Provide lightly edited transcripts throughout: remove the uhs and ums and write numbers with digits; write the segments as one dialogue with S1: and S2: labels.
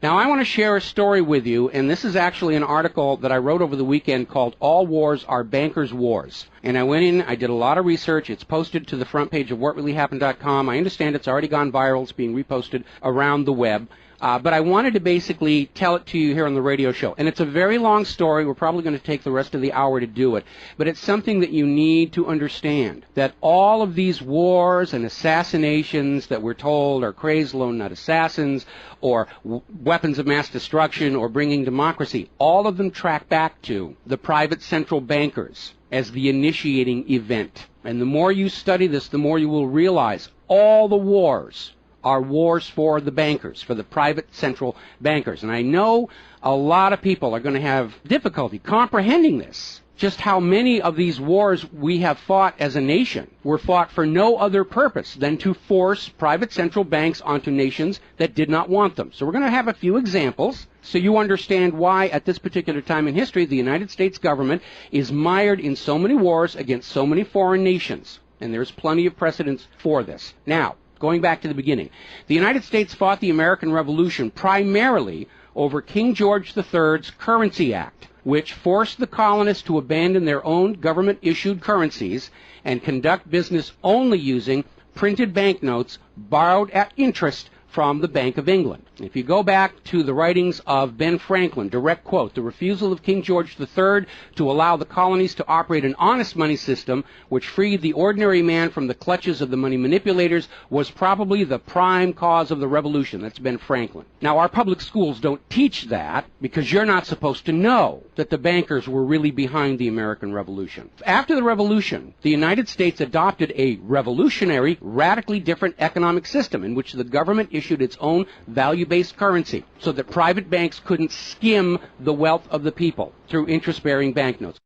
S1: Now, I want to share a story with you, and this is actually an article that I wrote over the weekend called All Wars Are Bankers' Wars. And I went in, I did a lot of research. It's posted to the front page of whatreallyhappened.com. I understand it's already gone viral. It's being reposted around the web. But I wanted to basically tell it to you here on the radio show. And it's a very long story. We're probably going to take the rest of the hour to do it. But it's something that you need to understand, that all of these wars and assassinations that we're told are crazed lone nut assassins or weapons of mass destruction or bringing democracy, all of them track back to the private central bankers as the initiating event. And the more you study this, the more you will realize all the wars are wars for the bankers, for the private central bankers. And I know a lot of people are going to have difficulty comprehending this, just how many of these wars we have fought as a nation were fought for no other purpose than to force private central banks onto nations that did not want them. So we're going to have a few examples so you understand why at this particular time in history the United States government is mired in so many wars against so many foreign nations. And there's plenty of precedents for this. Now, going back to the beginning, the United States fought the American Revolution primarily over King George III's Currency Act, which forced the colonists to abandon their own government-issued currencies and conduct business only using printed banknotes borrowed at interest from the Bank of England. If you go back to the writings of Ben Franklin, direct quote, the refusal of King George III to allow the colonies to operate an honest money system which freed the ordinary man from the clutches of the money manipulators was probably the prime cause of the revolution. That's Ben Franklin. Now, our public schools don't teach that because you're not supposed to know that the bankers were really behind the American Revolution. After the Revolution, the United States adopted a revolutionary, radically different economic system in which the government issued its own value-based currency so that private banks couldn't skim the wealth of the people through interest-bearing banknotes.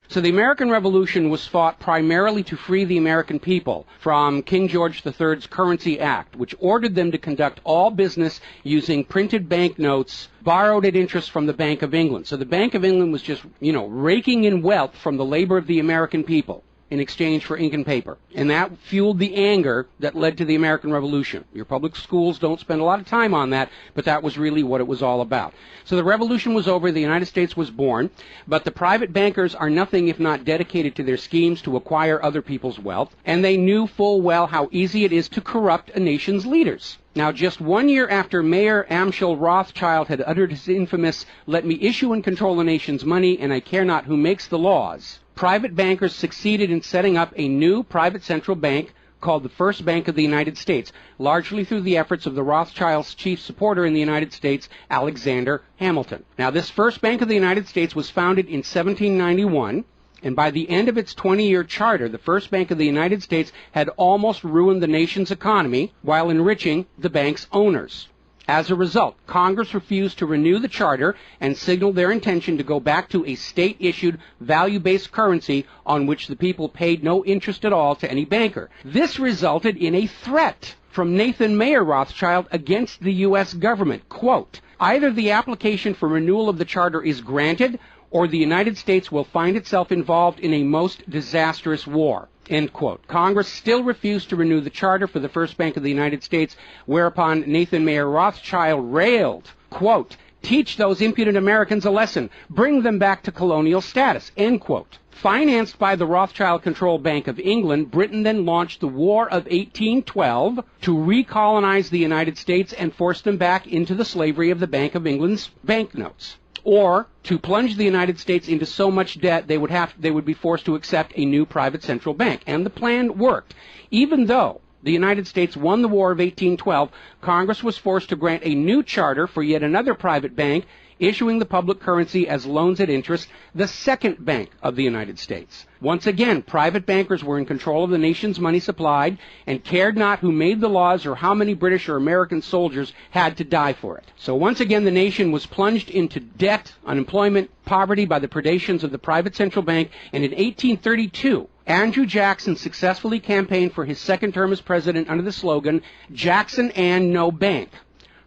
S1: So the American Revolution was fought primarily to free the American people from King George III's Currency Act, which ordered them to conduct all business using printed banknotes borrowed at interest from the Bank of England. So the Bank of England was just, raking in wealth from the labor of the American people in exchange for ink and paper. And that fueled the anger that led to the American Revolution. Your public schools don't spend a lot of time on that, but that was really what it was all about. So the revolution was over, the United States was born, but the private bankers are nothing if not dedicated to their schemes to acquire other people's wealth, and they knew full well how easy it is to corrupt a nation's leaders. Now, just 1 year after Mayer Amschel Rothschild had uttered his infamous, "Let me issue and control the nation's money, and I care not who makes the laws," private bankers succeeded in setting up a new private central bank called the First Bank of the United States, largely through the efforts of the Rothschilds' chief supporter in the United States, Alexander Hamilton. Now, this First Bank of the United States was founded in 1791, and by the end of its 20-year charter, the First Bank of the United States had almost ruined the nation's economy while enriching the bank's owners. As a result, Congress refused to renew the charter and signaled their intention to go back to a state-issued, value-based currency on which the people paid no interest at all to any banker. This resulted in a threat from Nathan Mayer Rothschild against the U.S. government. Quote, "Either the application for renewal of the charter is granted, or the United States will find itself involved in a most disastrous war." End quote. Congress still refused to renew the charter for the First Bank of the United States, whereupon Nathan Mayer Rothschild railed, quote, "Teach those impudent Americans a lesson. Bring them back to colonial status." End quote. Financed by the Rothschild-controlled Bank of England, Britain then launched the War of 1812 to recolonize the United States and force them back into the slavery of the Bank of England's banknotes, or to plunge the United States into so much debt they would be forced to accept a new private central bank. And the plan worked. Even though the United States won the War of 1812, Congress was forced to grant a new charter for yet another private bank, issuing the public currency as loans at interest, the Second Bank of the United States. Once again, private bankers were in control of the nation's money supplied and cared not who made the laws or how many British or American soldiers had to die for it. So once again, the nation was plunged into debt, unemployment, poverty by the predations of the private central bank, and in 1832, Andrew Jackson successfully campaigned for his second term as president under the slogan, "Jackson and no bank."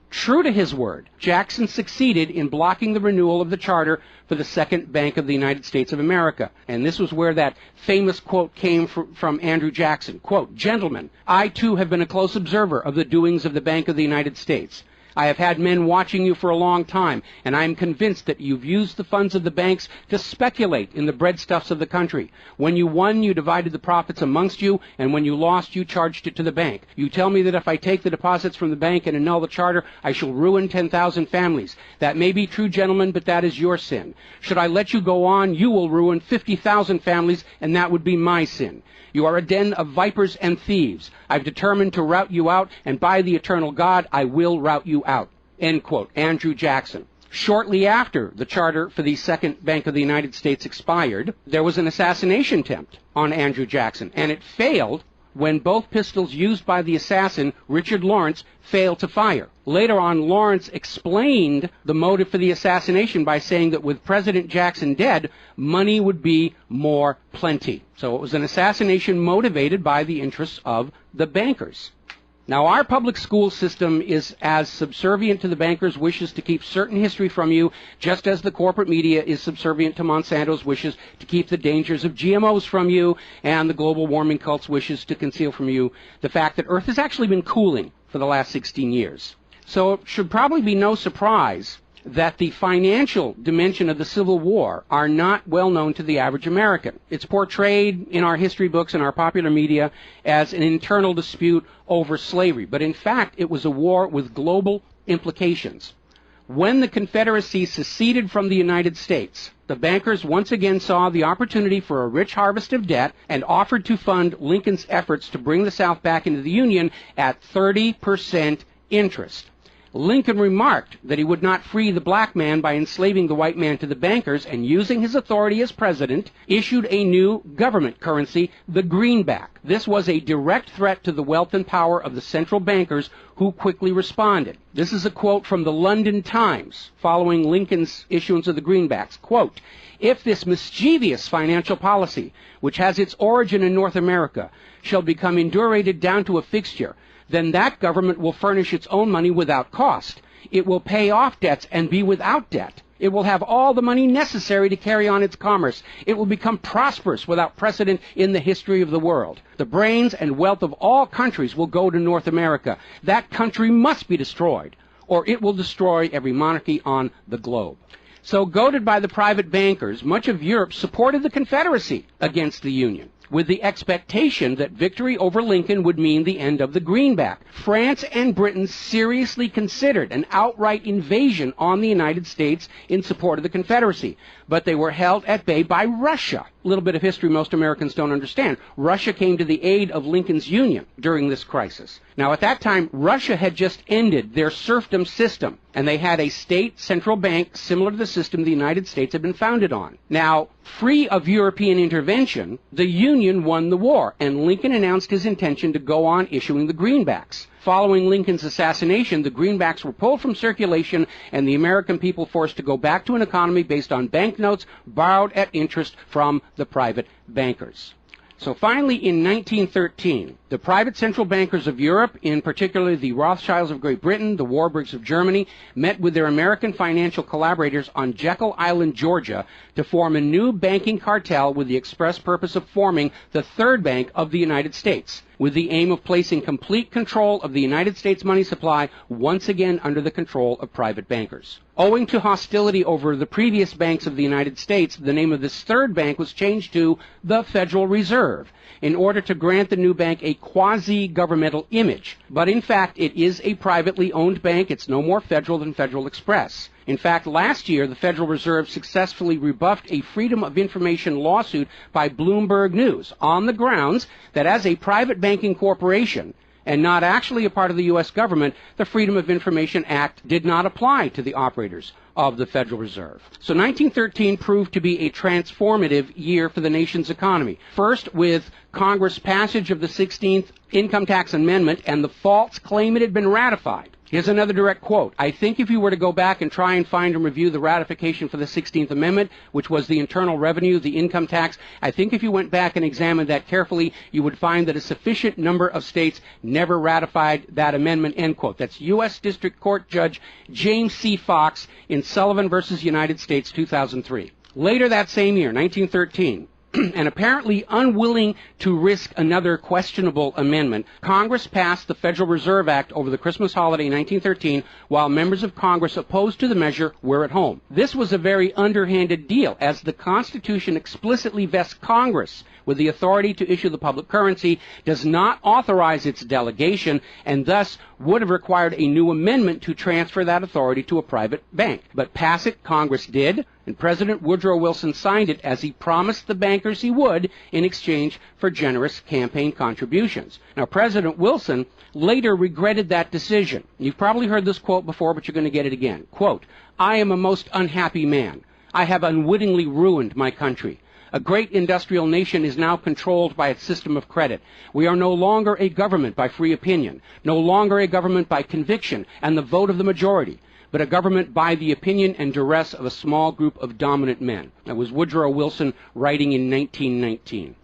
S1: True to his word, Jackson succeeded in blocking the renewal of the charter for the Second Bank of the United States of America. And this was where that famous quote came from Andrew Jackson. Quote, "Gentlemen, I too have been a close observer of the doings of the Bank of the United States. I have had men watching you for a long time, and I am convinced that you've used the funds of the banks to speculate in the breadstuffs of the country. When you won, you divided the profits amongst you, and when you lost, you charged it to the bank. You tell me that if I take the deposits from the bank and annul the charter, I shall ruin 10,000 families. That may be true, gentlemen, but that is your sin. Should I let you go on, you will ruin 50,000 families, and that would be my sin. You are a den of vipers and thieves. I've determined to rout you out, and by the eternal God, I will rout you out. End quote. Andrew Jackson. Shortly after the charter for the Second Bank of the United States expired, there was an assassination attempt on Andrew Jackson, and it failed when both pistols used by the assassin, Richard Lawrence, failed to fire. Later on, Lawrence explained the motive for the assassination by saying that with President Jackson dead, money would be more plenty. So it was an assassination motivated by the interests of the bankers. Now, our public school system is as subservient to the bankers' wishes to keep certain history from you, just as the corporate media is subservient to Monsanto's wishes to keep the dangers of GMOs from you, and the global warming cult's wishes to conceal from you the fact that Earth has actually been cooling for the last 16 years. So it should probably be no surprise that the financial dimension of the Civil War are not well known to the average American. It's portrayed in our history books and our popular media as an internal dispute over slavery, but in fact it was a war with global implications. When the Confederacy seceded from the United States, the bankers once again saw the opportunity for a rich harvest of debt and offered to fund Lincoln's efforts to bring the South back into the Union at 30% interest. Lincoln remarked that he would not free the black man by enslaving the white man to the bankers, and using his authority as president, issued a new government currency, the greenback. This was a direct threat to the wealth and power of the central bankers, who quickly responded. This is a quote from the London Times following Lincoln's issuance of the greenbacks. Quote, "If this mischievous financial policy, which has its origin in North America, shall become indurated down to a fixture, then that government will furnish its own money without cost. It will pay off debts and be without debt. It will have all the money necessary to carry on its commerce. It will become prosperous without precedent in the history of the world. The brains and wealth of all countries will go to North America. That country must be destroyed, or it will destroy every monarchy on the globe." So, goaded by the private bankers, much of Europe supported the Confederacy against the Union, with the expectation that victory over Lincoln would mean the end of the greenback. France and Britain seriously considered an outright invasion on the United States in support of the Confederacy, but they were held at bay by Russia. A little bit of history most Americans don't understand. Russia came to the aid of Lincoln's Union during this crisis. Now, at that time, Russia had just ended their serfdom system, and they had a state central bank similar to the system the United States had been founded on. Now, free of European intervention, the Union won the war, and Lincoln announced his intention to go on issuing the greenbacks. Following Lincoln's assassination, the greenbacks were pulled from circulation, and the American people forced to go back to an economy based on banknotes borrowed at interest from the private bankers. So finally, in 1913, the private central bankers of Europe, in particular the Rothschilds of Great Britain, the Warburgs of Germany, met with their American financial collaborators on Jekyll Island, Georgia, to form a new banking cartel with the express purpose of forming the Third Bank of the United States, with the aim of placing complete control of the United States money supply once again under the control of private bankers. Owing to hostility over the previous banks of the United States, the name of this third bank was changed to the Federal Reserve, in order to grant the new bank a quasi-governmental image. But in fact, it is a privately owned bank. It's no more federal than Federal Express. In fact, last year, the Federal Reserve successfully rebuffed a Freedom of Information lawsuit by Bloomberg News on the grounds that as a private banking corporation, and not actually a part of the U.S. government, the Freedom of Information Act did not apply to the operators of the Federal Reserve. So 1913 proved to be a transformative year for the nation's economy. First, with Congress' passage of the 16th Income Tax Amendment and the false claim it had been ratified. Here's another direct quote. "I think if you were to go back and try and find and review the ratification for the 16th Amendment, which was the internal revenue, the income tax, I think if you went back and examined that carefully, you would find that a sufficient number of states never ratified that amendment," end quote. That's U.S. District Court Judge James C. Fox in Sullivan versus United States, 2003. Later that same year, 1913, and apparently unwilling to risk another questionable amendment, Congress passed the Federal Reserve Act over the Christmas holiday in 1913, while members of Congress opposed to the measure were at home. This was a very underhanded deal, as the Constitution explicitly vests Congress with the authority to issue the public currency, does not authorize its delegation, and thus would have required a new amendment to transfer that authority to a private bank. But pass it, Congress did, and President Woodrow Wilson signed it as he promised the bankers he would in exchange for generous campaign contributions. Now, President Wilson later regretted that decision. You've probably heard this quote before, but you're going to get it again. Quote, "I am a most unhappy man. I have unwittingly ruined my country. A great industrial nation is now controlled by its system of credit. We are no longer a government by free opinion, no longer a government by conviction and the vote of the majority, but a government by the opinion and duress of a small group of dominant men." That was Woodrow Wilson writing in 1919.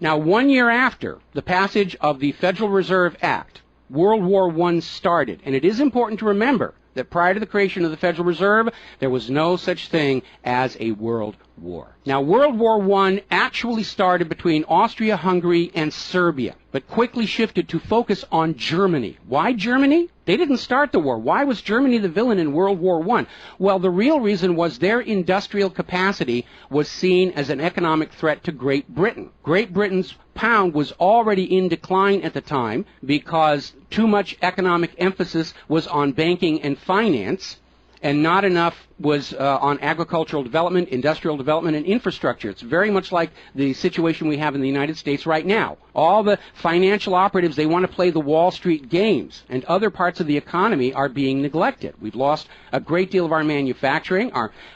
S1: Now, 1 year after the passage of the Federal Reserve Act, World War I started, and it is important to remember that prior to the creation of the Federal Reserve, there was no such thing as a world war. Now, World War I actually started between Austria, Hungary, and Serbia, but quickly shifted to focus on Germany. Why Germany? They didn't start the war. Why was Germany the villain in World War I? Well, the real reason was their industrial capacity was seen as an economic threat to Great Britain. Great Britain's pound was already in decline at the time because too much economic emphasis was on banking and finance, and not enough was on agricultural development, industrial development, and infrastructure. It's very much like the situation we have in the United States right now. All the financial operatives, they want to play the Wall Street games, and other parts of the economy are being neglected. We've lost a great deal of our manufacturing.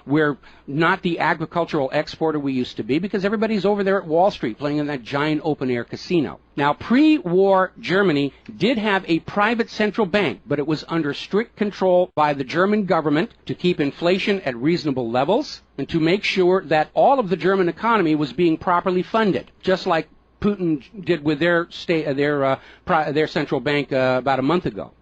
S1: We're not the agricultural exporter we used to be because everybody's over there at Wall Street playing in that giant open-air casino. Now, pre-war Germany did have a private central bank, but it was under strict control by the German government to keep inflation at reasonable levels and to make sure that all of the German economy was being properly funded, just like Putin did with their central bank about a month ago.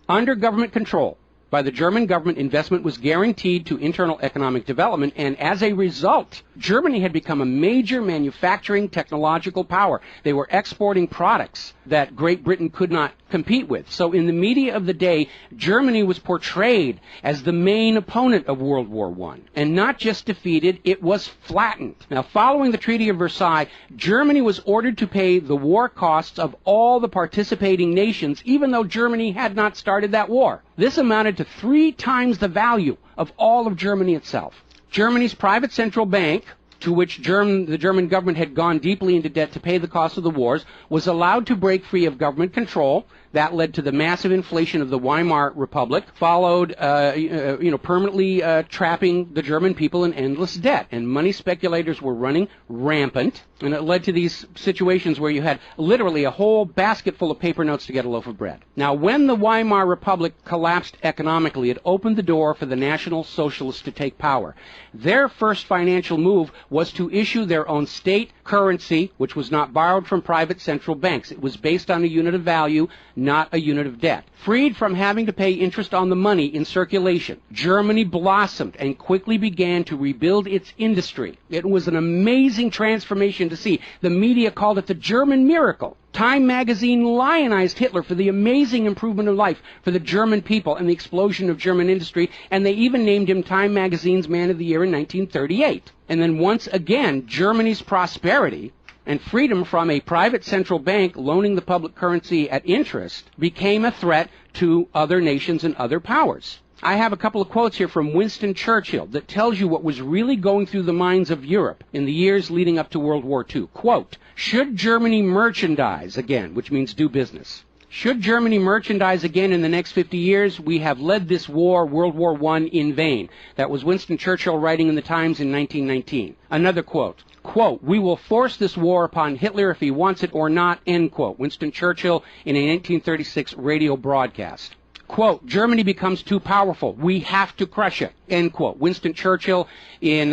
S1: Under government control by the German government, investment was guaranteed to internal economic development, and as a result, Germany had become a major manufacturing technological power. They were exporting products that Great Britain could not compete with. So in the media of the day, Germany was portrayed as the main opponent of World War I. And not just defeated, it was flattened. Now, following the Treaty of Versailles, Germany was ordered to pay the war costs of all the participating nations, even though Germany had not started that war. This amounted to 3 times the value of all of Germany itself. Germany's private central bank, to which the German government had gone deeply into debt to pay the cost of the wars, was allowed to break free of government control. That led to the massive inflation of the Weimar Republic, followed, permanently trapping the German people in endless debt. And money speculators were running rampant, and it led to these situations where you had literally a whole basket full of paper notes to get a loaf of bread. Now, when the Weimar Republic collapsed economically, it opened the door for the National Socialists to take power. Their first financial move was to issue their own state currency, which was not borrowed from private central banks. It was based on a unit of value, not a unit of debt. Freed from having to pay interest on the money in circulation, Germany blossomed and quickly began to rebuild its industry. It was an amazing transformation to see. The media called it the German miracle. Time magazine lionized Hitler for the amazing improvement of life for the German people and the explosion of German industry, and they even named him Time magazine's Man of the Year in 1938. And then once again, Germany's prosperity and freedom from a private central bank loaning the public currency at interest became a threat to other nations and other powers. I have a couple of quotes here from Winston Churchill that tells you what was really going through the minds of Europe in the years leading up to World War II. Quote, "Should Germany merchandise again," which means do business, "should Germany merchandise again in the next 50 years, we have led this war, World War I, in vain." That was Winston Churchill writing in the Times in 1919. Another quote, quote, "We will force this war upon Hitler if he wants it or not," end quote. Winston Churchill in a 1936 radio broadcast. Quote, "Germany becomes too powerful. We have to crush it," end quote. Winston Churchill in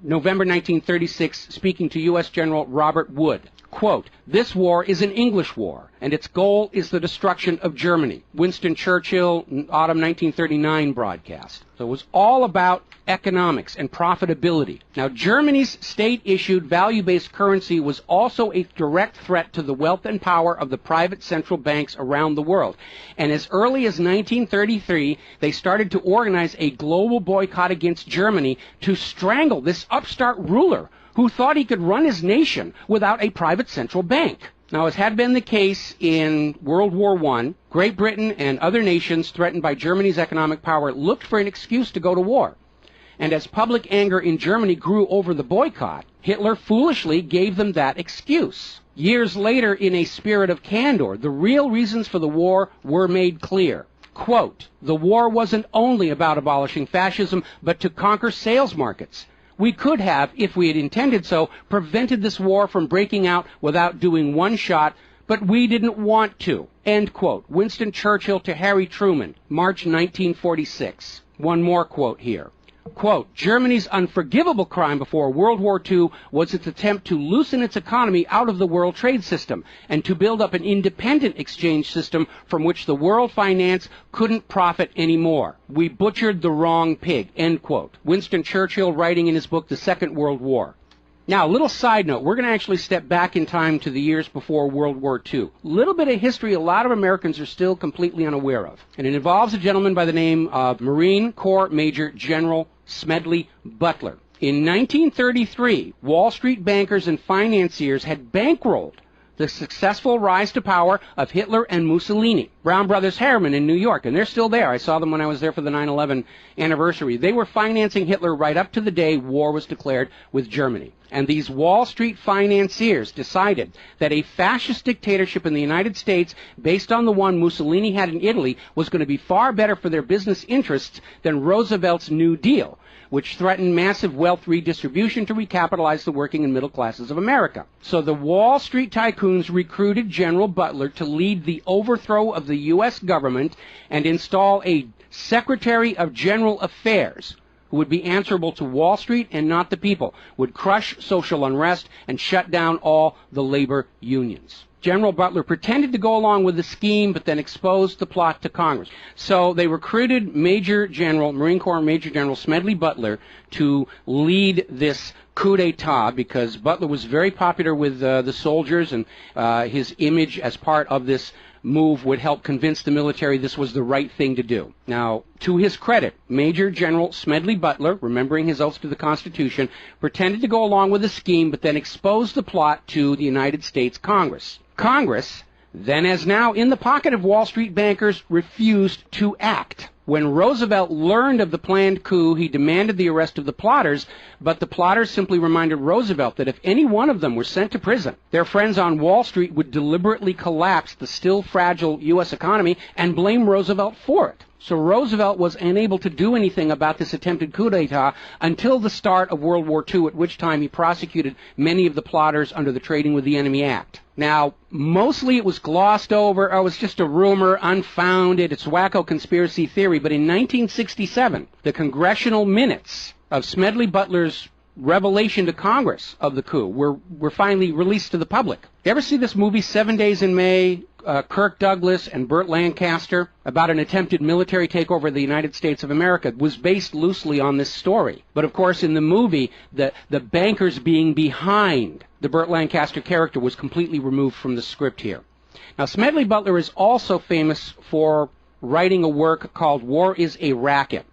S1: November 1936 speaking to U.S. General Robert Wood. Quote, "This war is an English war, and its goal is the destruction of Germany." Winston Churchill, autumn 1939 broadcast. So it was all about economics and profitability. Now, Germany's state-issued value-based currency was also a direct threat to the wealth and power of the private central banks around the world. And as early as 1933, they started to organize a global boycott against Germany to strangle this upstart ruler who thought he could run his nation without a private central bank. Now, as had been the case in World War I, Great Britain and other nations threatened by Germany's economic power looked for an excuse to go to war. And as public anger in Germany grew over the boycott, Hitler foolishly gave them that excuse. Years later, in a spirit of candor, the real reasons for the war were made clear. Quote, "The war wasn't only about abolishing fascism, but to conquer sales markets. We could have, if we had intended so, prevented this war from breaking out without doing one shot, but we didn't want to." End quote. Winston Churchill to Harry Truman, March 1946. One more quote here. Quote, "Germany's unforgivable crime before World War II was its attempt to loosen its economy out of the world trade system and to build up an independent exchange system from which the world finance couldn't profit anymore. We butchered the wrong pig." End quote. Winston Churchill writing in his book, The Second World War. Now, a little side note, we're going to actually step back in time to the years before World War II. A little bit of history a lot of Americans are still completely unaware of. And it involves a gentleman by the name of Marine Corps Major General Smedley Butler. In 1933, Wall Street bankers and financiers had bankrolled the successful rise to power of Hitler and Mussolini. Brown Brothers Harriman in New York, and they're still there. I saw them when I was there for the 9/11 anniversary. They were financing Hitler right up to the day war was declared with Germany. And these Wall Street financiers decided that a fascist dictatorship in the United States, based on the one Mussolini had in Italy, was going to be far better for their business interests than Roosevelt's New Deal, which threatened massive wealth redistribution to recapitalize the working and middle classes of America. So the Wall Street tycoons recruited General Butler to lead the overthrow of the U.S. government and install a Secretary of General Affairs who would be answerable to Wall Street and not the people, would crush social unrest and shut down all the labor unions. General Butler pretended to go along with the scheme, but then exposed the plot to Congress. So they recruited Marine Corps Major General Smedley Butler to lead this coup d'etat, because Butler was very popular with the soldiers, and his image as part of this move would help convince the military this was the right thing to do. Now, to his credit, Major General Smedley Butler, remembering his oath to the Constitution, pretended to go along with the scheme, but then exposed the plot to the United States Congress. Congress, then as now in the pocket of Wall Street bankers, refused to act. When Roosevelt learned of the planned coup, he demanded the arrest of the plotters, but the plotters simply reminded Roosevelt that if any one of them were sent to prison, their friends on Wall Street would deliberately collapse the still fragile U.S. economy and blame Roosevelt for it. So Roosevelt was unable to do anything about this attempted coup d'etat until the start of World War II, at which time he prosecuted many of the plotters under the Trading with the Enemy Act. Now, mostly it was glossed over, it was just a rumor, unfounded, it's wacko conspiracy theory, but in 1967, the congressional minutes of Smedley Butler's revelation to Congress of the coup were finally released to the public. You ever see this movie, 7 Days in May, Kirk Douglas and Burt Lancaster, about an attempted military takeover of the United States of America? It was based loosely on this story. But of course, in the movie, the bankers being behind the Burt Lancaster character was completely removed from the script here. Now, Smedley Butler is also famous for writing a work called War is a Racket.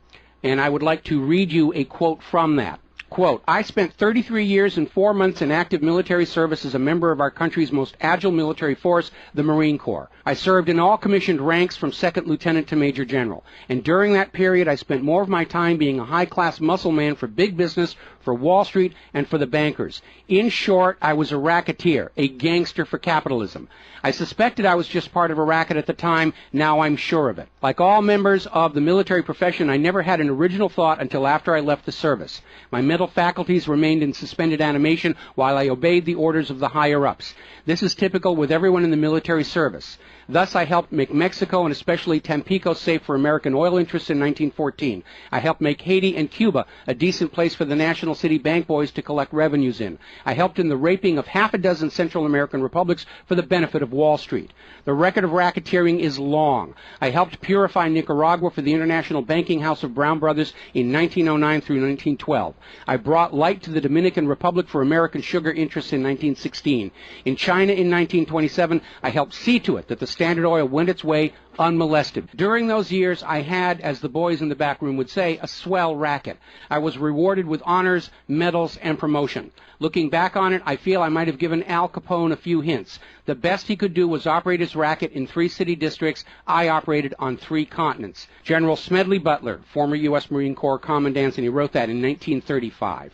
S1: And I would like to read you a quote from that. Quote, "I spent 33 years and 4 months in active military service as a member of our country's most agile military force, the Marine Corps. I served in all commissioned ranks from second lieutenant to major general. And during that period, I spent more of my time being a high-class muscle man for big business, for Wall Street, and for the bankers. In short, I was a racketeer, a gangster for capitalism. I suspected I was just part of a racket at the time. Now I'm sure of it. Like all members of the military profession, I never had an original thought until after I left the service. My mental faculties remained in suspended animation while I obeyed the orders of the higher-ups. This is typical with everyone in the military service. Thus, I helped make Mexico and especially Tampico safe for American oil interests in 1914. I helped make Haiti and Cuba a decent place for the National City Bank boys to collect revenues in. I helped in the raping of half a dozen Central American republics for the benefit of Wall Street. The record of racketeering is long. I helped purify Nicaragua for the International Banking House of Brown Brothers in 1909 through 1912. I brought light to the Dominican Republic for American sugar interests in 1916. In China in 1927, I helped see to it that the Standard Oil went its way unmolested. During those years, I had, as the boys in the back room would say, a swell racket. I was rewarded with honors, medals, and promotion. Looking back on it, I feel I might have given Al Capone a few hints. The best he could do was operate his racket in 3 city districts. I operated on 3 continents. General Smedley Butler, former U.S. Marine Corps Commandant, and he wrote that in 1935.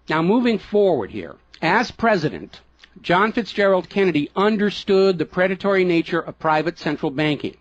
S1: Now moving forward here, as president, John Fitzgerald Kennedy understood the predatory nature of private central banking.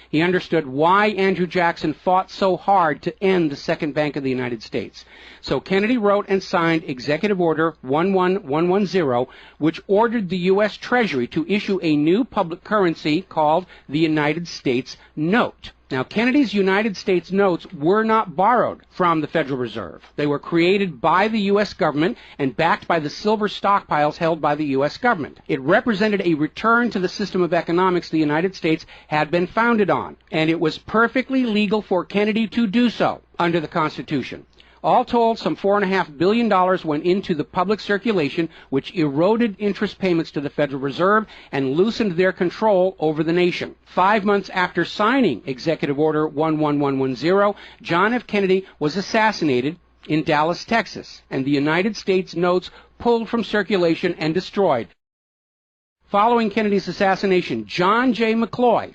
S1: He understood why Andrew Jackson fought so hard to end the Second Bank of the United States. So Kennedy wrote and signed Executive Order 11110, which ordered the U.S. Treasury to issue a new public currency called the United States Note. Now, Kennedy's United States notes were not borrowed from the Federal Reserve. They were created by the U.S. government and backed by the silver stockpiles held by the U.S. government. It represented a return to the system of economics the United States had been founded on, and it was perfectly legal for Kennedy to do so under the Constitution. All told, some $4.5 billion went into the public circulation, which eroded interest payments to the Federal Reserve and loosened their control over the nation. 5 months after signing Executive Order 11110, John F. Kennedy was assassinated in Dallas, Texas, and the United States notes pulled from circulation and destroyed. Following Kennedy's assassination, John J. McCloy,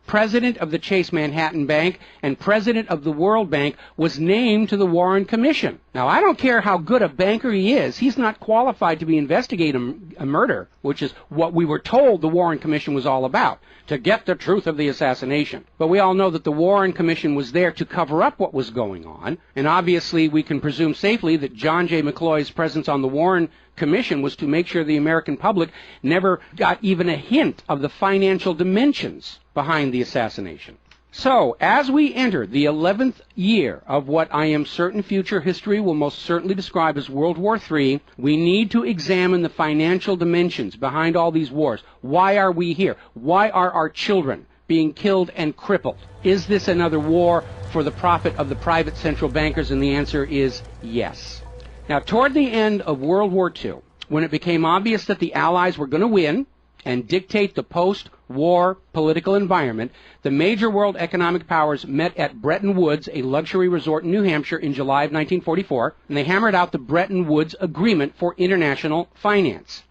S1: president of the Chase Manhattan Bank and president of the World Bank, was named to the Warren Commission. Now, I don't care how good a banker he is, he's not qualified to be investigating a murder, which is what we were told the Warren Commission was all about, to get the truth of the assassination. But we all know that the Warren Commission was there to cover up what was going on, and obviously we can presume safely that John J. McCloy's presence on the Warren Commission was to make sure the American public never got even a hint of the financial dimensions behind the assassination. So, as we enter the 11th year of what I am certain future history will most certainly describe as World War III, we need to examine the financial dimensions behind all these wars. Why are we here? Why are our children being killed and crippled? Is this another war for the profit of the private central bankers? And the answer is yes. Now, toward the end of World War II, when it became obvious that the Allies were going to win and dictate the post-war political environment, the major world economic powers met at Bretton Woods, a luxury resort in New Hampshire, in July of 1944, and they hammered out the Bretton Woods Agreement for International Finance.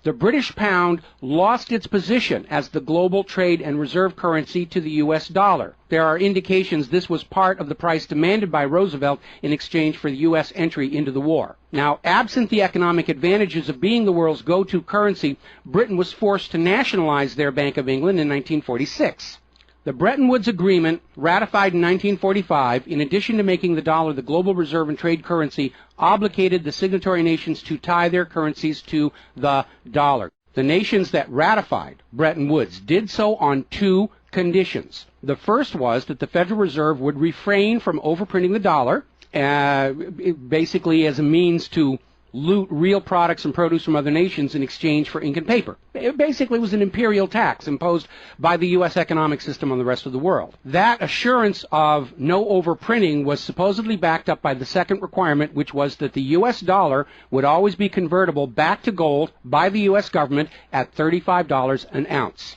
S1: The British pound lost its position as the global trade and reserve currency to the U.S. dollar. There are indications this was part of the price demanded by Roosevelt in exchange for the U.S. entry into the war. Now, absent the economic advantages of being the world's go-to currency, Britain was forced to nationalize their Bank of England in 1946. The Bretton Woods Agreement, ratified in 1945, in addition to making the dollar the global reserve and trade currency, obligated the signatory nations to tie their currencies to the dollar. The nations that ratified Bretton Woods did so on 2 conditions. The first was that the Federal Reserve would refrain from overprinting the dollar, basically as a means to loot real products and produce from other nations in exchange for ink and paper. It basically was an imperial tax imposed by the U.S. economic system on the rest of the world. That assurance of no overprinting was supposedly backed up by the second requirement, which was that the U.S. dollar would always be convertible back to gold by the U.S. government at $35 an ounce.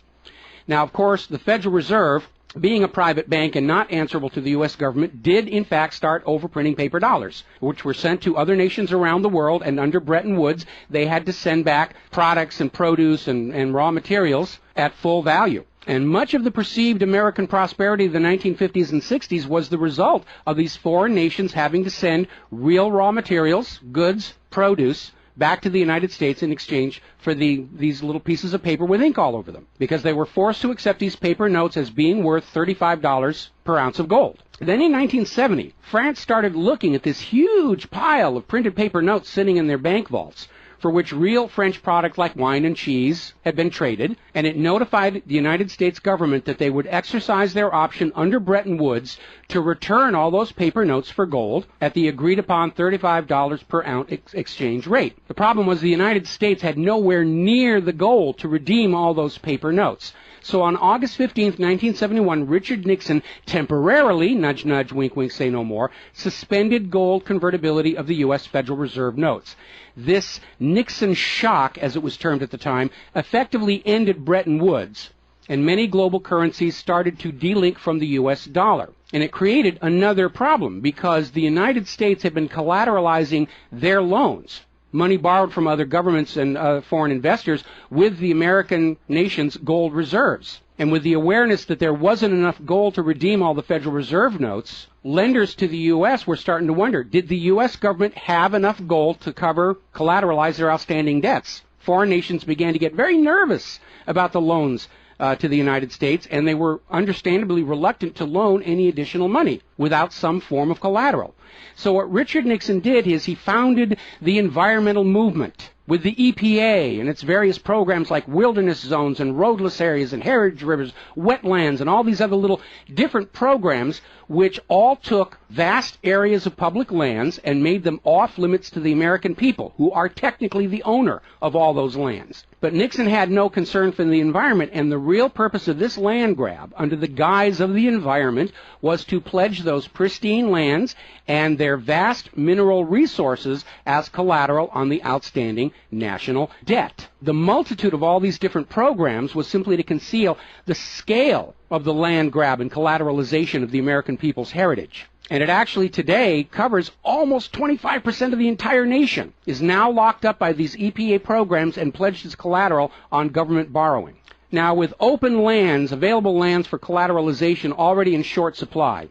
S1: Now, of course, the Federal Reserve, being a private bank and not answerable to the U.S. government, did in fact start overprinting paper dollars, which were sent to other nations around the world, and under Bretton Woods, they had to send back products and produce and raw materials at full value. And much of the perceived American prosperity of the 1950s and 60s was the result of these foreign nations having to send real raw materials, goods, produce, back to the United States in exchange for these little pieces of paper with ink all over them, because they were forced to accept these paper notes as being worth $35 per ounce of gold. Then in 1970, France started looking at this huge pile of printed paper notes sitting in their bank vaults. for which real French products like wine and cheese had been traded, and it notified the United States government that they would exercise their option under Bretton Woods to return all those paper notes for gold at the agreed-upon $35 per ounce exchange rate. The problem was the United States had nowhere near the gold to redeem all those paper notes. So on August 15, 1971, Richard Nixon temporarily, nudge, nudge, wink, wink, say no more, suspended gold convertibility of the U.S. Federal Reserve notes. This Nixon shock, as it was termed at the time, effectively ended Bretton Woods, and many global currencies started to delink from the U.S. dollar. And it created another problem because the United States had been collateralizing their loans, money borrowed from other governments and foreign investors, with the American nation's gold reserves. And with the awareness that there wasn't enough gold to redeem all the Federal Reserve notes, lenders to the U.S. were starting to wonder, did the U.S. government have enough gold to collateralize their outstanding debts? Foreign nations began to get very nervous about the loans to the United States, and they were understandably reluctant to loan any additional money without some form of collateral. So what Richard Nixon did is he founded the environmental movement with the EPA and its various programs like wilderness zones and roadless areas and heritage rivers, wetlands, and all these other little different programs which all took vast areas of public lands and made them off limits to the American people, who are technically the owner of all those lands. But Nixon had no concern for the environment, and the real purpose of this land grab, under the guise of the environment, was to pledge those pristine lands and their vast mineral resources as collateral on the outstanding national debt. The multitude of all these different programs was simply to conceal the scale of the land grab and collateralization of the American people's heritage. And it actually today covers almost 25% of the entire nation, is now locked up by these EPA programs and pledged as collateral on government borrowing. Now, with open lands, available lands for collateralization already in short supply,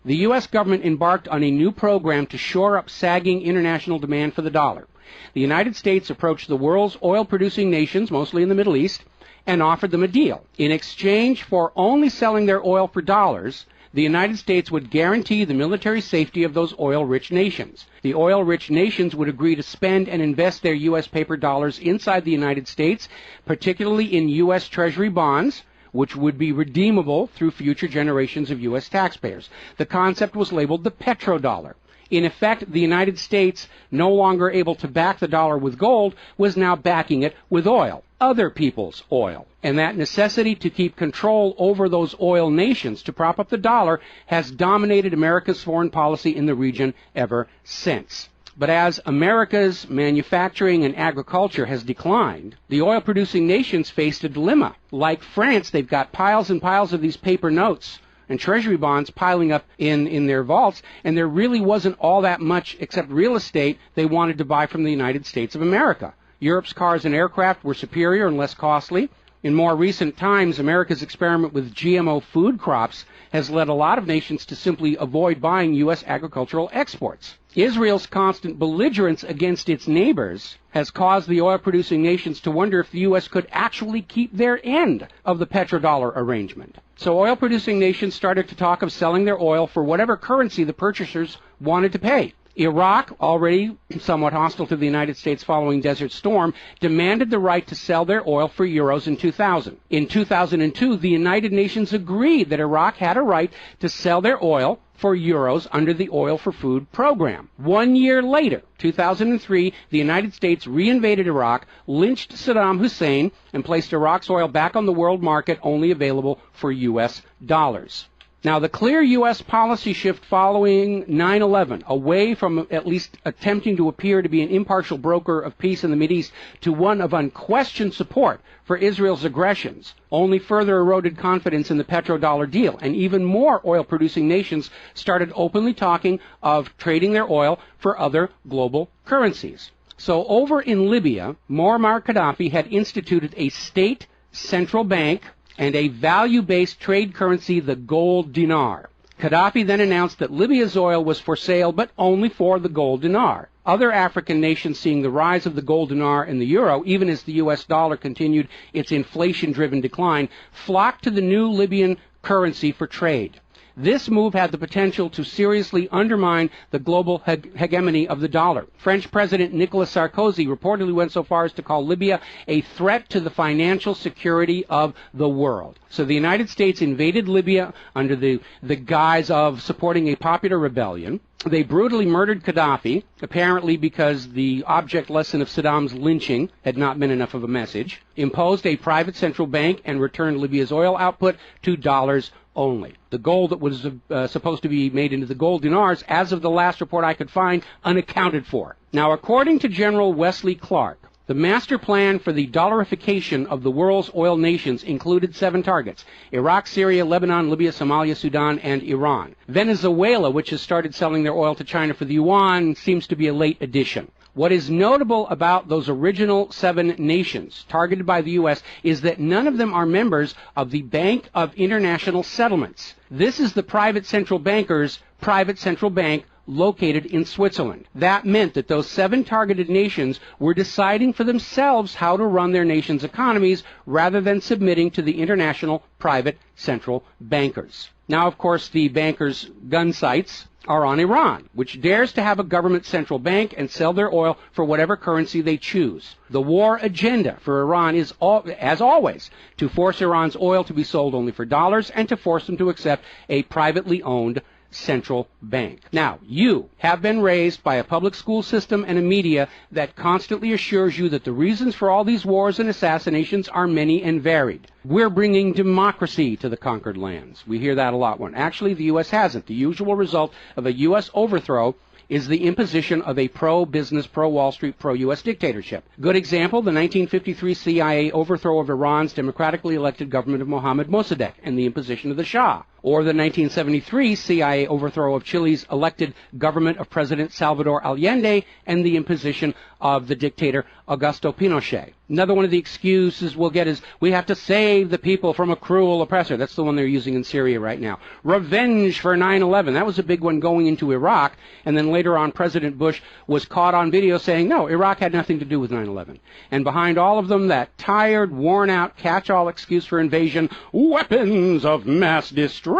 S1: the U.S. government embarked on a new program to shore up sagging international demand for the dollar. The United States approached the world's oil-producing nations, mostly in the Middle East, and offered them a deal. In exchange for only selling their oil for dollars, the United States would guarantee the military safety of those oil-rich nations. The oil-rich nations would agree to spend and invest their U.S. paper dollars inside the United States, particularly in U.S. Treasury bonds, which would be redeemable through future generations of U.S. taxpayers. The concept was labeled the petrodollar. In effect, the United States, no longer able to back the dollar with gold, was now backing it with oil, other people's oil. And that necessity to keep control over those oil nations to prop up the dollar has dominated America's foreign policy in the region ever since. But as America's manufacturing and agriculture has declined, the oil-producing nations faced a dilemma. Like France, they've got piles and piles of these paper notes and treasury bonds piling up in their vaults, and there really wasn't all that much except real estate they wanted to buy from the United States of America. Europe's cars and aircraft were superior and less costly. In more recent times, America's experiment with GMO food crops has led a lot of nations to simply avoid buying U.S. agricultural exports. Israel's constant belligerence against its neighbors has caused the oil-producing nations to wonder if the U.S. could actually keep their end of the petrodollar arrangement. So oil-producing nations started to talk of selling their oil for whatever currency the purchasers wanted to pay. Iraq, already somewhat hostile to the United States following Desert Storm, demanded the right to sell their oil for euros in 2000. In 2002, the United Nations agreed that Iraq had a right to sell their oil for euros under the Oil for Food program. 1 year later, 2003, the United States reinvaded Iraq, lynched Saddam Hussein, and placed Iraq's oil back on the world market, only available for U.S. dollars. Now, the clear U.S. policy shift following 9/11, away from at least attempting to appear to be an impartial broker of peace in the Mideast to one of unquestioned support for Israel's aggressions, only further eroded confidence in the petrodollar deal, and even more oil-producing nations started openly talking of trading their oil for other global currencies. So over in Libya, Muammar Gaddafi had instituted a state central bank and a value-based trade currency, the gold dinar. Gaddafi then announced that Libya's oil was for sale, but only for the gold dinar. Other African nations, seeing the rise of the gold dinar and the euro, even as the U.S. dollar continued its inflation-driven decline, flocked to the new Libyan currency for trade. This move had the potential to seriously undermine the global hegemony of the dollar. French President Nicolas Sarkozy reportedly went so far as to call Libya a threat to the financial security of the world. So the United States invaded Libya under the guise of supporting a popular rebellion. They brutally murdered Gaddafi, apparently because the object lesson of Saddam's lynching had not been enough of a message, imposed a private central bank, and returned Libya's oil output to dollars only. The gold that was supposed to be made into the gold dinars, as of the last report I could find, unaccounted for. Now, according to General Wesley Clark, the master plan for the dollarification of the world's oil nations included 7 targets: Iraq, Syria, Lebanon, Libya, Somalia, Sudan, and Iran. Venezuela, which has started selling their oil to China for the yuan, seems to be a late addition. What is notable about those original 7 nations targeted by the U.S. is that none of them are members of the Bank of International Settlements. This is the private central banker's private central bank located in Switzerland. That meant that those 7 targeted nations were deciding for themselves how to run their nation's economies rather than submitting to the international private central bankers. Now, of course, the bankers' gun sights are on Iran, which dares to have a government central bank and sell their oil for whatever currency they choose. The war agenda for Iran is, as always, to force Iran's oil to be sold only for dollars and to force them to accept a privately owned central bank. Now, you have been raised by a public school system and a media that constantly assures you that the reasons for all these wars and assassinations are many and varied. We're bringing democracy to the conquered lands. We hear that a lot when actually the U.S. hasn't. The usual result of a U.S. overthrow is the imposition of a pro-business, pro-Wall Street, pro-U.S. dictatorship. Good example, the 1953 CIA overthrow of Iran's democratically elected government of Mohammad Mossadegh and the imposition of the Shah. Or the 1973 CIA overthrow of Chile's elected government of President Salvador Allende and the imposition of the dictator Augusto Pinochet. Another one of the excuses we'll get is we have to save the people from a cruel oppressor. That's the one they're using in Syria right now. Revenge for 9/11. That was a big one going into Iraq. And then later on, President Bush was caught on video saying, no, Iraq had nothing to do with 9/11. And behind all of them, that tired, worn-out, catch-all excuse for invasion, weapons of mass destruction.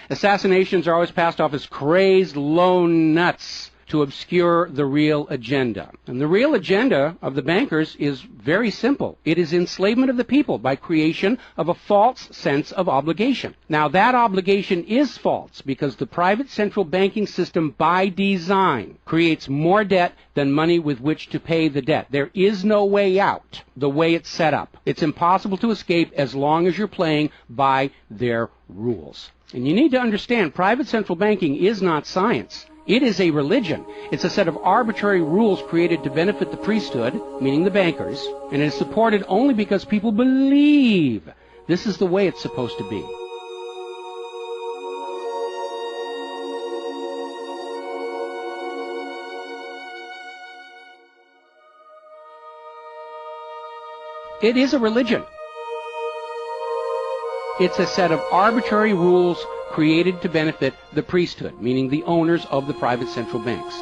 S1: Assassinations are always passed off as crazed lone nuts to obscure the real agenda. And the real agenda of the bankers is very simple. It is enslavement of the people by creation of a false sense of obligation. Now, that obligation is false because the private central banking system by design creates more debt than money with which to pay the debt. There is no way out the way it's set up. It's impossible to escape as long as you're playing by their rules. And you need to understand, private central banking is not science. It is a religion. It's a set of arbitrary rules created to benefit the priesthood, meaning the bankers, and it is supported only because people believe this is the way it's supposed to be. It is a religion. It's a set of arbitrary rules created to benefit the priesthood, meaning the owners of the private central banks.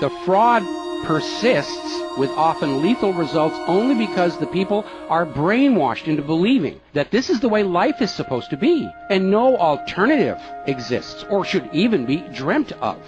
S1: The fraud persists with often lethal results only because the people are brainwashed into believing that this is the way life is supposed to be, and no alternative exists or should even be dreamt of.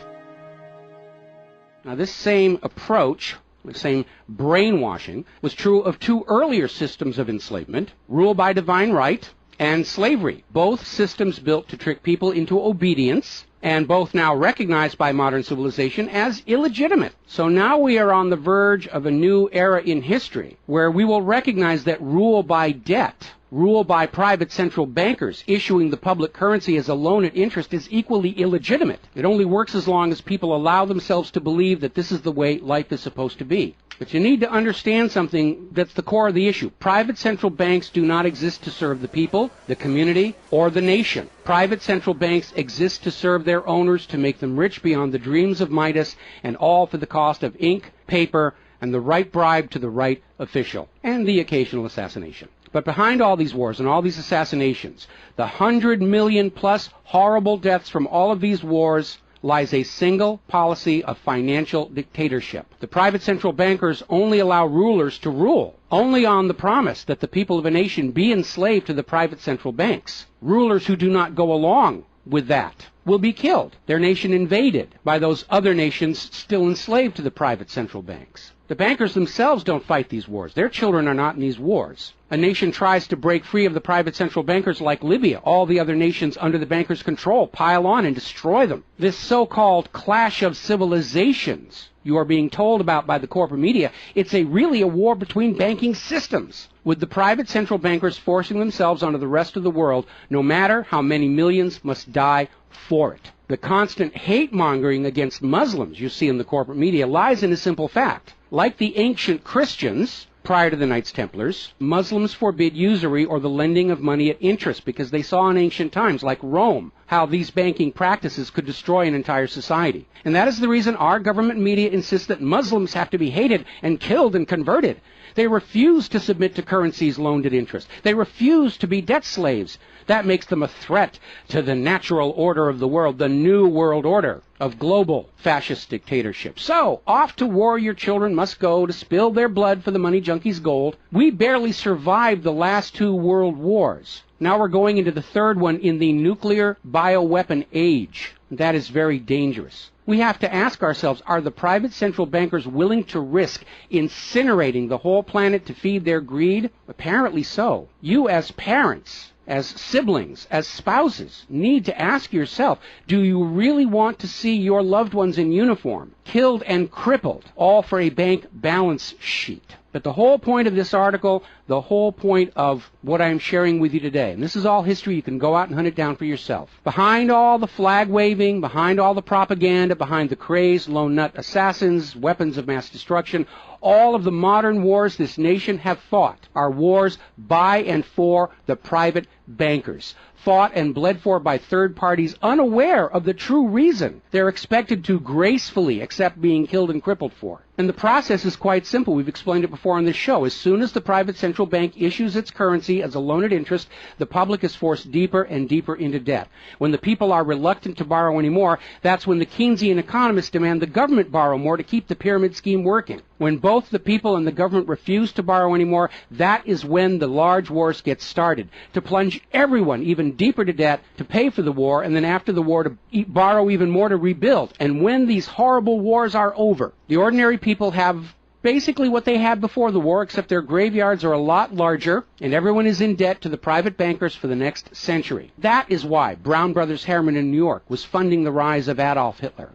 S1: Now, this same approach, the same brainwashing, was true of 2 earlier systems of enslavement, rule by divine right and slavery, both systems built to trick people into obedience, and both now recognized by modern civilization as illegitimate. So now we are on the verge of a new era in history where we will recognize that rule by debt, rule by private central bankers issuing the public currency as a loan at interest is equally illegitimate. It only works as long as people allow themselves to believe that this is the way life is supposed to be. But you need to understand something that's the core of the issue. Private central banks do not exist to serve the people, the community, or the nation. Private central banks exist to serve their owners, to make them rich beyond the dreams of Midas, and all for the cost of ink, paper, and the right bribe to the right official, and the occasional assassination. But behind all these wars and all these assassinations, the 100 million plus horrible deaths from all of these wars, lies a single policy of financial dictatorship. The private central bankers only allow rulers to rule, only on the promise that the people of a nation be enslaved to the private central banks. Rulers who do not go along with that will be killed, their nation invaded by those other nations still enslaved to the private central banks. The bankers themselves don't fight these wars. Their children are not in these wars. A nation tries to break free of the private central bankers like Libya. All the other nations under the bankers' control pile on and destroy them. This so-called clash of civilizations you are being told about by the corporate media, it's really a war between banking systems, with the private central bankers forcing themselves onto the rest of the world, no matter how many millions must die for it. The constant hate-mongering against Muslims you see in the corporate media lies in a simple fact. Like the ancient Christians, prior to the Knights Templars, Muslims forbid usury or the lending of money at interest because they saw in ancient times, like Rome, how these banking practices could destroy an entire society. And that is the reason our government media insists that Muslims have to be hated and killed and converted. They refuse to submit to currencies loaned at interest. They refuse to be debt slaves. That makes them a threat to the natural order of the world, the new world order of global fascist dictatorship. So, off to war your children must go to spill their blood for the money junkies' gold. We barely survived the last 2 world wars. Now we're going into the third one in the nuclear bioweapon age. That is very dangerous. We have to ask ourselves, are the private central bankers willing to risk incinerating the whole planet to feed their greed? Apparently so. You as parents, as siblings, as spouses, need to ask yourself, do you really want to see your loved ones in uniform, killed and crippled, all for a bank balance sheet? But the whole point of this article, the whole point of what I'm sharing with you today, and this is all history, you can go out and hunt it down for yourself. Behind all the flag waving, behind all the propaganda, behind the crazed lone nut assassins, weapons of mass destruction, all of the modern wars this nation have fought are wars by and for the private bankers, fought and bled for by third parties unaware of the true reason they're expected to gracefully accept being killed and crippled for. And the process is quite simple. We've explained it before on this show. As soon as the private central bank issues its currency as a loan at interest, the public is forced deeper and deeper into debt. When the people are reluctant to borrow anymore, that's when the Keynesian economists demand the government borrow more to keep the pyramid scheme working. When both the people and the government refuse to borrow anymore, that is when the large wars get started, to plunge everyone even deeper to debt to pay for the war, and then after the war to borrow even more to rebuild. And when these horrible wars are over, the ordinary people have basically what they had before the war, except their graveyards are a lot larger, and everyone is in debt to the private bankers for the next century. That is why Brown Brothers Harriman in New York was funding the rise of Adolf Hitler,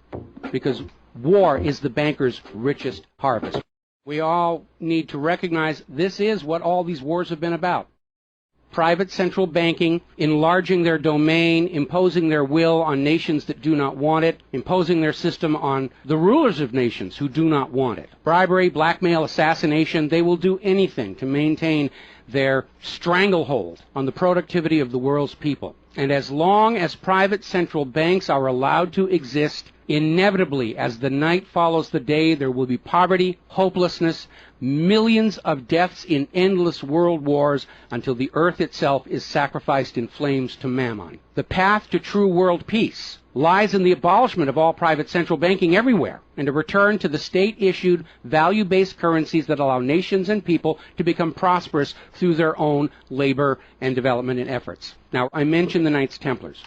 S1: because war is the bankers' richest harvest. We all need to recognize this is what all these wars have been about. Private central banking, enlarging their domain, imposing their will on nations that do not want it, imposing their system on the rulers of nations who do not want it. Bribery, blackmail, assassination, they will do anything to maintain their stranglehold on the productivity of the world's people. And as long as private central banks are allowed to exist, inevitably, as the night follows the day, there will be poverty, hopelessness, millions of deaths in endless world wars until the earth itself is sacrificed in flames to Mammon. The path to true world peace lies in the abolishment of all private central banking everywhere, and a return to the state-issued, value-based currencies that allow nations and people to become prosperous through their own labor and development and efforts. Now, I mentioned the Knights Templars.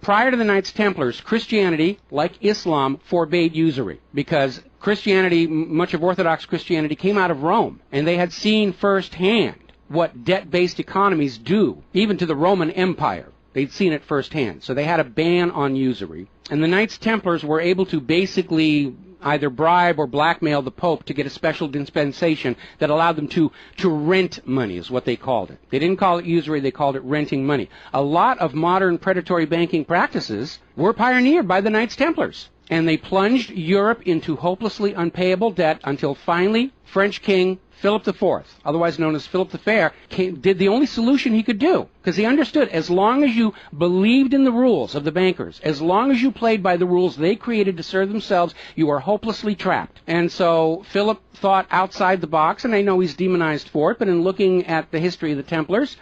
S1: Prior to the Knights Templars, Christianity, like Islam, forbade usury because Christianity, much of Orthodox Christianity, came out of Rome, and they had seen firsthand what debt-based economies do, even to the Roman Empire. They'd seen it firsthand. So they had a ban on usury. And the Knights Templars were able to basically either bribe or blackmail the Pope to get a special dispensation that allowed them to rent money, is what they called it. They didn't call it usury, they called it renting money. A lot of modern predatory banking practices were pioneered by the Knights Templars. And they plunged Europe into hopelessly unpayable debt until finally French King Philip IV, otherwise known as Philip the Fair, did the only solution he could do, because he understood as long as you believed in the rules of the bankers, as long as you played by the rules they created to serve themselves, you are hopelessly trapped. And so Philip thought outside the box, and I know he's demonized for it, but in looking at the history of the Templars,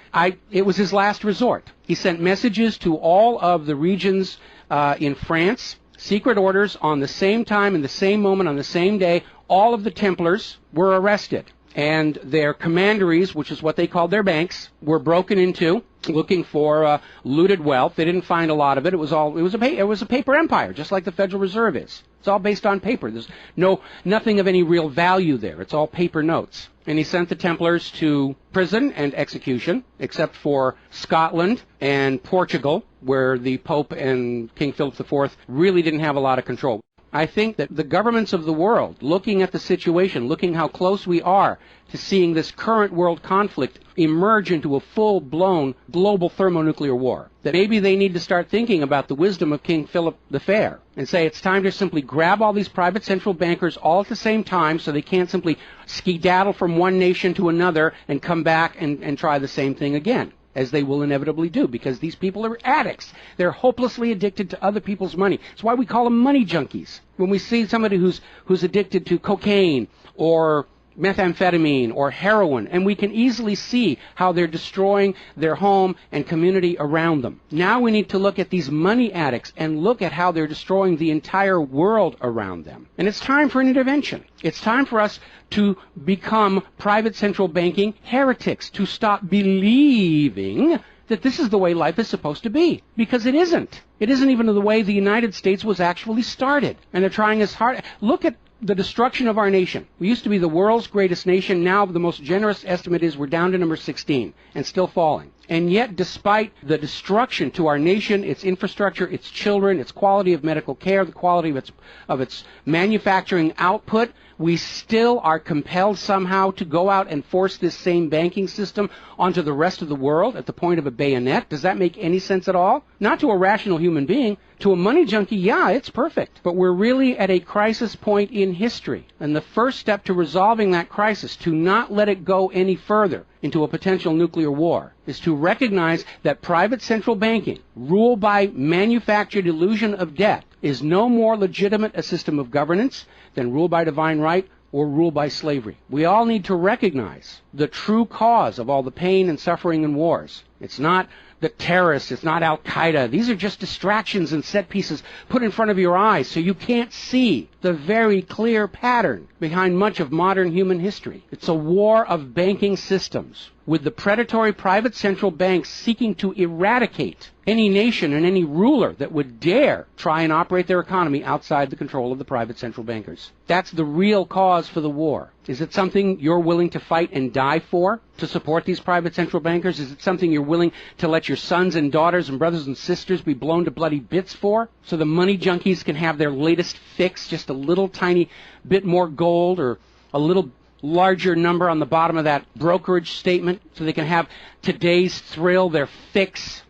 S1: it was his last resort. He sent messages to all of the regions in France, secret orders on the same time, in the same moment, on the same day. All of the Templars were arrested. and their commanderies, which is what they called their banks, were broken into, looking for looted wealth. They didn't find a lot of it. It was a paper empire, just like the Federal Reserve is. It's all based on paper. There's nothing of any real value there. It's all paper notes. And he sent the Templars to prison and execution, except for Scotland and Portugal, where the Pope and King Philip IV really didn't have a lot of control. I think that the governments of the world, looking at the situation, looking how close we are to seeing this current world conflict emerge into a full-blown global thermonuclear war, that maybe they need to start thinking about the wisdom of King Philip the Fair and say it's time to simply grab all these private central bankers all at the same time so they can't simply skedaddle from one nation to another and come back and try the same thing again, as they will inevitably do, because these people are addicts. They're hopelessly addicted to other people's money. It's why we call them money junkies. When we see somebody who's addicted to cocaine or methamphetamine or heroin, and we can easily see how they're destroying their home and community around them. Now we need to look at these money addicts and look at how they're destroying the entire world around them. And it's time for an intervention. It's time for us to become private central banking heretics, to stop believing that this is the way life is supposed to be, because it isn't. It isn't even the way the United States was actually started. And they're trying as hard. Look at the destruction of our nation. We used to be the world's greatest nation. Now the most generous estimate is we're down to number 16 and still falling. And yet, despite the destruction to our nation, its infrastructure, its children, its quality of medical care, the quality of its manufacturing output, we still are compelled somehow to go out and force this same banking system onto the rest of the world at the point of a bayonet. Does that make any sense at all? Not to a rational human being. To a money junkie, yeah, it's perfect. But we're really at a crisis point in history. And the first step to resolving that crisis, to not let it go any further into a potential nuclear war, is to recognize that private central banking, ruled by manufactured illusion of debt, is no more legitimate a system of governance than rule by divine right or rule by slavery. We all need to recognize the true cause of all the pain and suffering and wars. It's not the terrorists, it's not Al-Qaeda. These are just distractions and set pieces put in front of your eyes so you can't see the very clear pattern behind much of modern human history. It's a war of banking systems, with the predatory private central banks seeking to eradicate any nation and any ruler that would dare try and operate their economy outside the control of the private central bankers. That's the real cause for the war. Is it something you're willing to fight and die for, to support these private central bankers? Is it something you're willing to let your sons and daughters and brothers and sisters be blown to bloody bits for, so the money junkies can have their latest fix, just a little tiny bit more gold or a little larger number on the bottom of that brokerage statement, so they can have today's thrill, their fix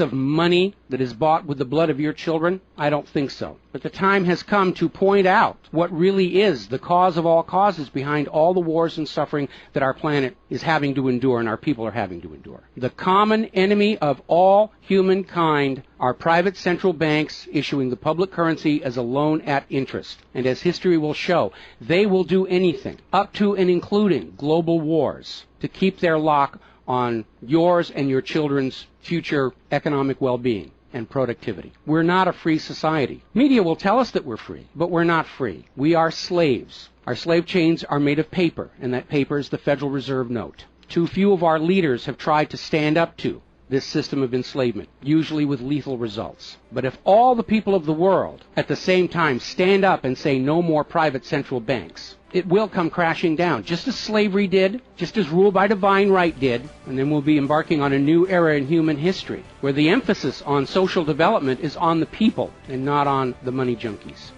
S1: of money that is bought with the blood of your children? I don't think so. But the time has come to point out what really is the cause of all causes behind all the wars and suffering that our planet is having to endure and our people are having to endure. The common enemy of all humankind are private central banks issuing the public currency as a loan at interest. And as history will show, they will do anything, up to and including global wars, to keep their lock on yours and your children's future economic well-being and productivity. We're not a free society. Media will tell us that we're free, but we're not free. We are slaves. Our slave chains are made of paper, and that paper is the Federal Reserve note. Too few of our leaders have tried to stand up to this system of enslavement, usually with lethal results. But if all the people of the world at the same time stand up and say no more private central banks, it will come crashing down, just as slavery did, just as rule by divine right did, and then we'll be embarking on a new era in human history, where the emphasis on social development is on the people and not on the money junkies.